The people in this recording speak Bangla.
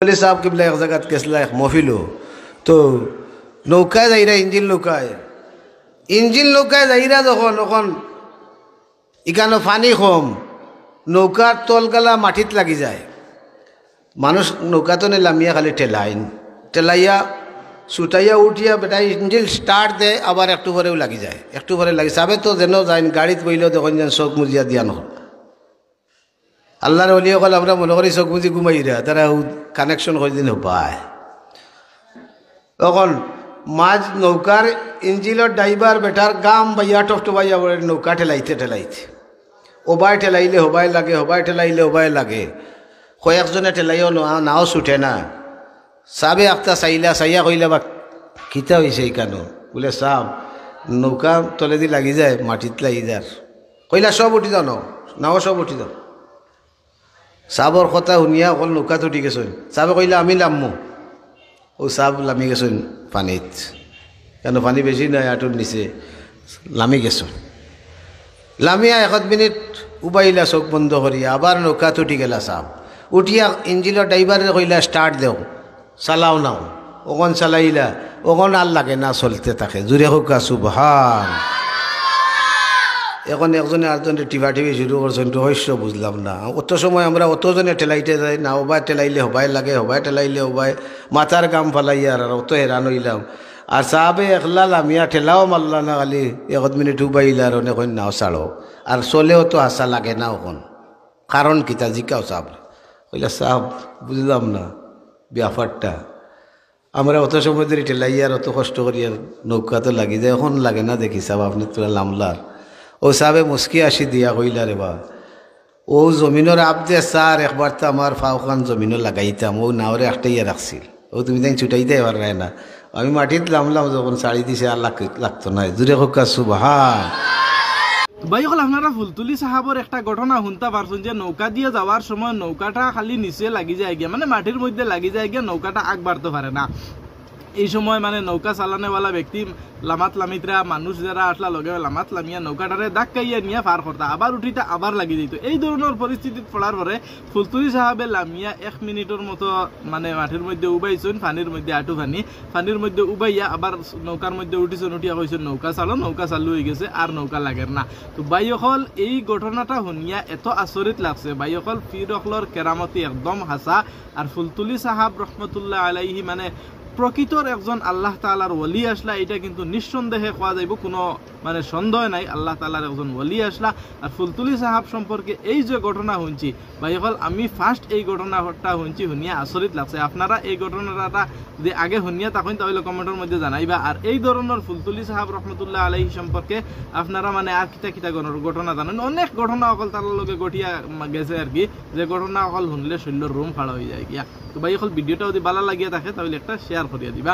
বলে সাহেব কিবলা এক জায়গাত গেছিলা এক মহফিল তো নৌকায় যাইরা ইঞ্জিন নৌকায় যাইরা যখন ওখন ইকানো পানি কম নৌকার তলগালা মাটিত লাগি যায় মানুষ নৌকা তো লামিয়া খালি টেলাইয়া ছুটাইয়া উঠিয়া বেটা ইঞ্জিন স্টার্ট দেয় আবার একটু পরেও লাগি যায় একটু পরে লাগি সাবে তো যেন যায় গাড়িত বইলেও দেখুন যেন চোখ মুজিয়া দিয়া নহল আল্লাহর অলিয়া কল আমরা মনে করি চোখ মুজি ঘুমাইরা তারা কানেকশন করে দিন পায় তখন মাঝ নৌকার ইঞ্জিনের ড্রাইভার বেটার গাম বাইয়া টপটপাইয়া বলে নৌকা ঠেলাইতে ওবাই ঠেলাইলে হবাই লাগে হবাই ঠেলাইলে হবাই লাগে কয়েকজনে ঠেলাইও নাও ছুটে না সাবে একটা চাইয়া কইলা বা কিতা হয়েছে এই কেন বলে সাব নৌকা তলেদি লাগি যায় মাটিত লাগি যার কইলা সব উঠি যাও নাও সব উঠি যাও সাবর কথা শুনিয়া অকল নৌকাত উঠি গেছেন সাবে কইলা আমি নামমো ও সাব লামি গেছেন পানিত কেন পানি বেশি নাই আঁটুর নিচে লামি গেছ লামিয়া 1 মিনিট উবাইলা চোখ বন্ধ করিয়া আবার নৌকাত উঠি গেলা সাব উঠিয়া ইঞ্জিনের ড্রাইভারে কইলা স্টার্ট দেও চালাও নাও ওখন চালাইলা ওখন আর লাগে না চলতে থাকে জুড়ে হোক সুবহান এখন একজনে আরেকজনে টিভি শুরু করছেন তো হস্য বুঝলাম না অত সময় আমরা অতজনে ঠেলাইতে যাই না হবাই ঠেলাইলে হবাই লাগে হবাই ঠেলাইলে হবাই মাথার গাম ফালাইয়া আর অত হেরান হইলাম আর সাহাবে একলা লামিয়া ঠেলাও মারলা না খালি 1 মিনিট উবাইলা আর অনেক নাও ছাড়ো আর চলেও তো আশা লাগে না ওখন কারণ কিতা জিকাও সাহাব কইলা সাহাব বুঝলাম না ব্যাপারটা আমরা অত সময় ধরে ঠেলাইয়া আর অত কষ্ট করি আর নৌকা তো লাগি যায় এখন লাগে না দেখি সাহেব আপনি তোরা লামলার ও সাহেবে মুস্কি আসি দিয়া কইলা রে বা ও জমিনের আপ দে স্যার একবার তো আমার ফাওখান জমিনও লাগাইতাম ও নাওরে একটাই রাখছিল ও তুমি তাই ছুটাইতে এবার রায় না আমি মাটিত লামলাম যখন শাড়ি দিছে আর লাগতো না জুড়ে হোক সুবহান ভাই হল আপনারা ফুলতুলি সাহাবর একটা ঘটনা শুনতে পারছেন যে নৌকা দিয়ে যাওয়ার সময় নৌকাটা খালি নিচে লাগি যায় গিয়া মানে মাটির মধ্যে লাগি যায় গিয়া নৌকাটা আগ বাড়তে পারে না এই সময় মানে নৌকা চালানেওয়ালা ব্যক্তি লামাত লামিতরা মানুষ যারা আসলা লগে লামাত লামিয়া নৌকাটারে ধাক্কাইয়া নিয়ে পার করতা আবার উঠিতে আবার লাগি দিত এই ধরনের পরিস্থিতি পড়ার পরে ফুলতুলি সাহাবে লামিয়া 1 মিনিটের মতো মানে মাটির মধ্যে উবাইছেন পানির মধ্যে আটু পানির মধ্যে উবাইয়া আবার নৌকার মধ্যে উঠিছেন উঠিয়া কইছেন নৌকা চালু হয়ে গেছে আর নৌকা লাগে না তো বাইকল এই ঘটনাটা শুনিয়া এত আচরিত লাগছে বাইকল ফিরকলর কেরামতি একদম হাসা আর ফুলতুলি সাহাব রহমতুল্লাহ আলাইহি মানে প্রকৃতর একজন আল্লাহ তাআলার ওলি আসলা এটা কিন্তু নিঃসন্দেহে কোয়া যাইব কোনো মানে সন্দেহ নাই আল্লাহ তাআলার একজন ওলি আসলা আর ফুলতুলি সাহাব সম্পর্কে এই যে ঘটনা শুনছি ভাইসকল আমি ফার্স্ট এই ঘটনাটা শুনিয়া আচরিত লাগছে আপনারা এই ঘটনাটা যে আগে শুনিয়া তখন তাহলে কমেন্টের মধ্যে জানাইবা আর এই ধরনের ফুলতুলি সাহাব রহমতুল্লাহ আলাইহি সম্পর্কে আপনারা মানে আর কিতা ঘটনা জানেন অনেক ঘটনা অকল তার লগে গঠিয়া গেছে আর কি যে ঘটনা অকল শুনলে শরীরের রুম ফাড়া হয়ে যায় গিয়া তো ভাইসকল ভিডিওটা যদি ভালো লাগিয়া থাকে তাহলে একটা শেয়ার করিয়া দিবা।